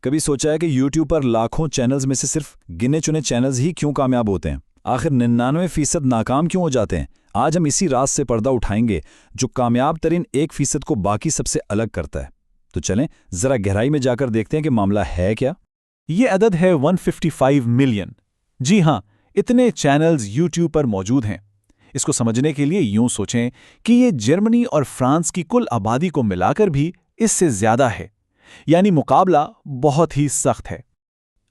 کبھی سوچا ہے کہ یوٹیوب پر لاکھوں چینلز میں سے صرف گنے چنے چینلز ہی کیوں کامیاب ہوتے ہیں؟ آخر 99% ناکام کیوں ہو جاتے ہیں؟ آج ہم اسی راز سے پردہ اٹھائیں گے جو کامیاب ترین 1% کو باقی سب سے الگ کرتا ہے۔ تو چلیں ذرا گہرائی میں جا کر دیکھتے ہیں کہ معاملہ ہے کیا۔ یہ عدد ہے 155 ملین۔ جی ہاں، اتنے چینلز یوٹیوب پر موجود ہیں۔ اس کو سمجھنے کے لیے یوں سوچیں کہ یہ جرمنی اور فرانس کی کل آبادی کو ملا کر بھی اس سے زیادہ ہے، یعنی مقابلہ بہت ہی سخت ہے۔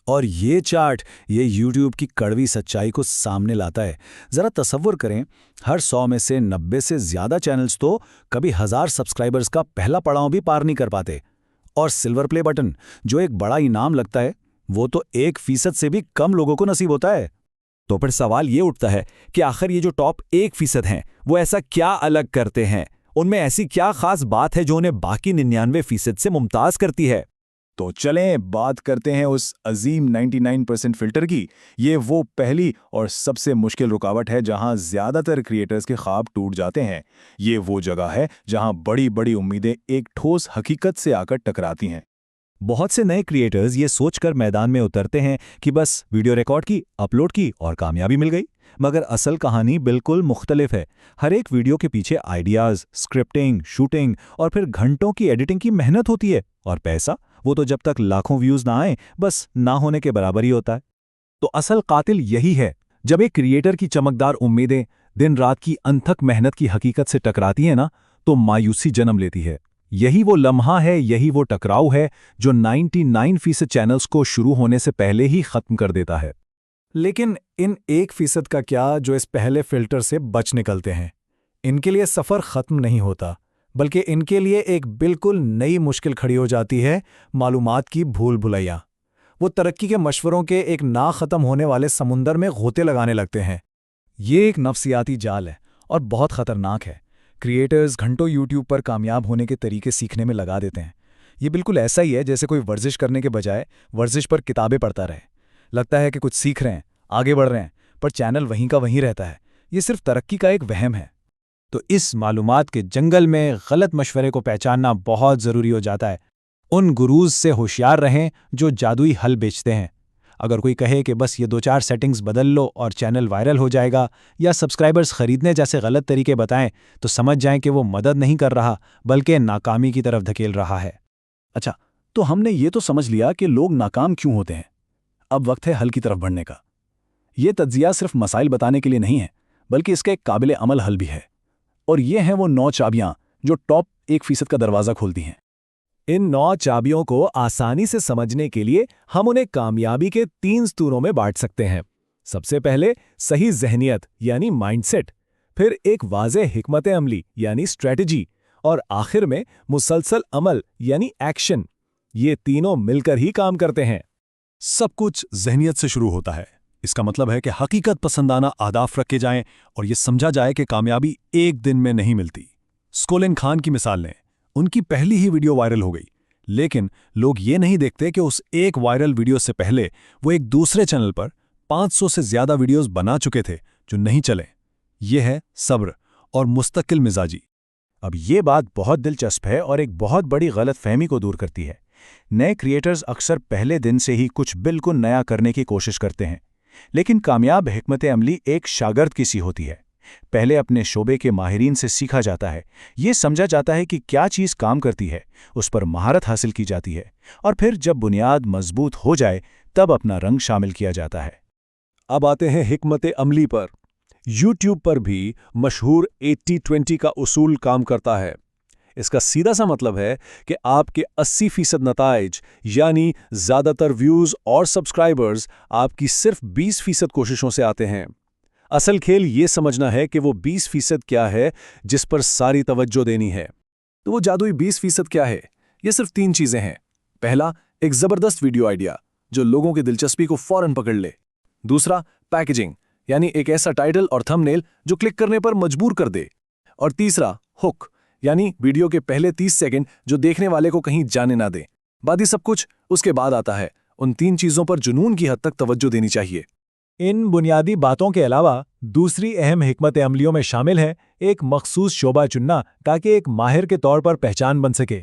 اور یہ چارٹ یہ یوٹیوب کی کڑوی سچائی کو سامنے لاتا ہے۔ ذرا تصور کریں، ہر 100 میں سے 90 سے زیادہ چینلز تو کبھی 1000 سبسکرائبرز کا پہلا پڑاؤ بھی پار نہیں کر پاتے، اور سلور پلے بٹن جو ایک بڑا انعام لگتا ہے وہ تو 1% سے بھی کم لوگوں کو نصیب ہوتا ہے۔ تو پھر سوال یہ اٹھتا ہے کہ آخر یہ جو ٹاپ 1% ہیں وہ ایسا کیا الگ کرتے ہیں؟ ان میں ایسی کیا خاص بات ہے جو انہیں باقی 99% سے ممتاز کرتی ہے؟ تو چلیں بات کرتے ہیں اس عظیم 99% فلٹر کی۔ یہ وہ پہلی اور سب سے مشکل رکاوٹ ہے جہاں زیادہ تر کریٹرز کے خواب ٹوٹ جاتے ہیں۔ یہ وہ جگہ ہے جہاں بڑی بڑی امیدیں ایک ٹھوس حقیقت سے آ کر ٹکراتی ہیں۔ بہت سے نئے کریٹرز یہ سوچ کر میدان میں اترتے ہیں کہ بس ویڈیو ریکارڈ کی، اپلوڈ کی اور کامیابی مل گئی، مگر اصل کہانی بالکل مختلف ہے۔ ہر ایک ویڈیو کے پیچھے آئیڈیاز، اسکرپٹنگ، شوٹنگ اور پھر گھنٹوں کی ایڈیٹنگ کی محنت ہوتی ہے، اور پیسہ وہ تو جب تک لاکھوں ویوز نہ آئیں بس نہ ہونے کے برابر ہی ہوتا ہے۔ تو اصل قاتل یہی ہے، جب ایک کریٹر کی چمکدار امیدیں دن رات کی انتھک محنت کی حقیقت سے ٹکراتی ہیں نا، تو مایوسی جنم لیتی ہے۔ یہی وہ لمحہ ہے، یہی وہ ٹکراؤ ہے جو 99% چینلز کو شروع ہونے سے پہلے ہی ختم کر دیتا ہے۔ لیکن ان 1% کا کیا جو اس پہلے فلٹر سے بچ نکلتے ہیں؟ ان کے لیے سفر ختم نہیں ہوتا، بلکہ ان کے لیے ایک بالکل نئی مشکل کھڑی ہو جاتی ہے: معلومات کی بھول بھلائیاں۔ وہ ترقی کے مشوروں کے ایک نہ ختم ہونے والے سمندر میں غوطے لگانے لگتے ہیں۔ یہ ایک نفسیاتی جال ہے اور بہت خطرناک ہے۔ کریٹرز گھنٹوں یوٹیوب پر کامیاب ہونے کے طریقے سیکھنے میں لگا دیتے ہیں۔ یہ بالکل ایسا ہی ہے جیسے کوئی ورزش کرنے کے بجائے ورزش پر کتابیں پڑھتا رہے۔ لگتا ہے کہ کچھ سیکھ رہے ہیں، آگے بڑھ رہے ہیں، پر چینل وہیں کا وہیں رہتا ہے۔ یہ صرف ترقی کا ایک وہم ہے۔ تو اس معلومات کے جنگل میں غلط مشورے کو پہچاننا بہت ضروری ہو جاتا ہے۔ ان گروز سے ہوشیار رہیں جو جادوئی حل بیچتے ہیں۔ اگر کوئی کہے کہ بس یہ 2-4 سیٹنگز بدل لو اور چینل وائرل ہو جائے گا، یا سبسکرائبرز خریدنے جیسے غلط طریقے بتائیں، تو سمجھ جائیں کہ وہ مدد نہیں کر رہا بلکہ ناکامی کی طرف دھکیل رہا ہے۔ اچھا، تو ہم نے یہ تو سمجھ لیا کہ لوگ ناکام کیوں ہوتے ہیں۔ اب وقت ہے حل کی طرف بڑھنے کا۔ یہ تجزیہ صرف مسائل بتانے کے لیے نہیں ہے، بلکہ اس کا ایک قابل عمل حل بھی ہے، اور یہ ہیں وہ 9 چابیاں جو ٹاپ 1% کا دروازہ کھولتی ہیں۔ ان 9 چابیوں کو آسانی سے سمجھنے کے لیے ہم انہیں کامیابی کے 3 ستونوں میں بانٹ سکتے ہیں۔ سب سے پہلے صحیح ذہنیت یعنی مائنڈ سیٹ، پھر ایک واضح حکمت عملی یعنی اسٹریٹجی، اور آخر میں مسلسل عمل یعنی ایکشن۔ یہ تینوں مل کر ہی کام کرتے ہیں۔ سب کچھ ذہنیت سے شروع ہوتا ہے۔ اس کا مطلب ہے کہ حقیقت پسندانہ اہداف رکھے جائیں اور یہ سمجھا جائے کہ کامیابی ایک دن میں نہیں ملتی۔ سکولن خان کی مثال لیں، ان کی پہلی ہی ویڈیو وائرل ہو گئی، لیکن لوگ یہ نہیں دیکھتے کہ اس ایک وائرل ویڈیو سے پہلے وہ ایک دوسرے چینل پر 500 سے زیادہ ویڈیوز بنا چکے تھے جو نہیں چلے۔ یہ ہے صبر اور مستقل مزاجی۔ اب یہ بات بہت دلچسپ ہے اور ایک بہت بڑی غلط فہمی کو دور کرتی ہے۔ نئے کریٹرز اکثر پہلے دن سے ہی کچھ بالکل نیا کرنے کی کوشش کرتے ہیں، لیکن کامیاب حکمت عملی ایک شاگرد کی سی ہوتی ہے۔ پہلے اپنے شعبے کے ماہرین سے سیکھا جاتا ہے، یہ سمجھا جاتا ہے کہ کیا چیز کام کرتی ہے، اس پر مہارت حاصل کی جاتی ہے، اور پھر جب بنیاد مضبوط ہو جائے تب اپنا رنگ شامل کیا جاتا ہے۔ اب آتے ہیں حکمت عملی پر۔ یوٹیوب پر بھی مشہور 80-20 کا اصول کام کرتا ہے۔ اس کا سیدھا سا مطلب ہے کہ آپ کے 80% نتائج یعنی زیادہ تر ویوز اور سبسکرائبرز آپ کی صرف 20% کوششوں سے آتے ہیں۔ اصل کھیل یہ سمجھنا ہے کہ وہ 20% کیا ہے جس پر ساری توجہ دینی ہے۔ تو وہ جادوئی 20% کیا ہے؟ یہ صرف 3 چیزیں ہیں۔ پہلا، ایک زبردست ویڈیو آئیڈیا جو لوگوں کی دلچسپی کو فوراً پکڑ لے۔ دوسرا، پیکیجنگ یعنی ایک ایسا ٹائٹل اور تھمبنیل جو کلک کرنے پر مجبور کر دے۔ اور تیسرا، ہک یعنی ویڈیو کے پہلے 30 سیکنڈ جو دیکھنے والے کو کہیں جانے نہ دے۔ باقی سب کچھ اس کے بعد آتا ہے۔ ان 3 چیزوں پر جنون کی حد تک توجہ دینی چاہیے۔ ان بنیادی باتوں کے علاوہ دوسری اہم حکمت عملیوں میں شامل ہے ایک مخصوص شعبہ چننا تاکہ ایک ماہر کے طور پر پہچان بن سکے۔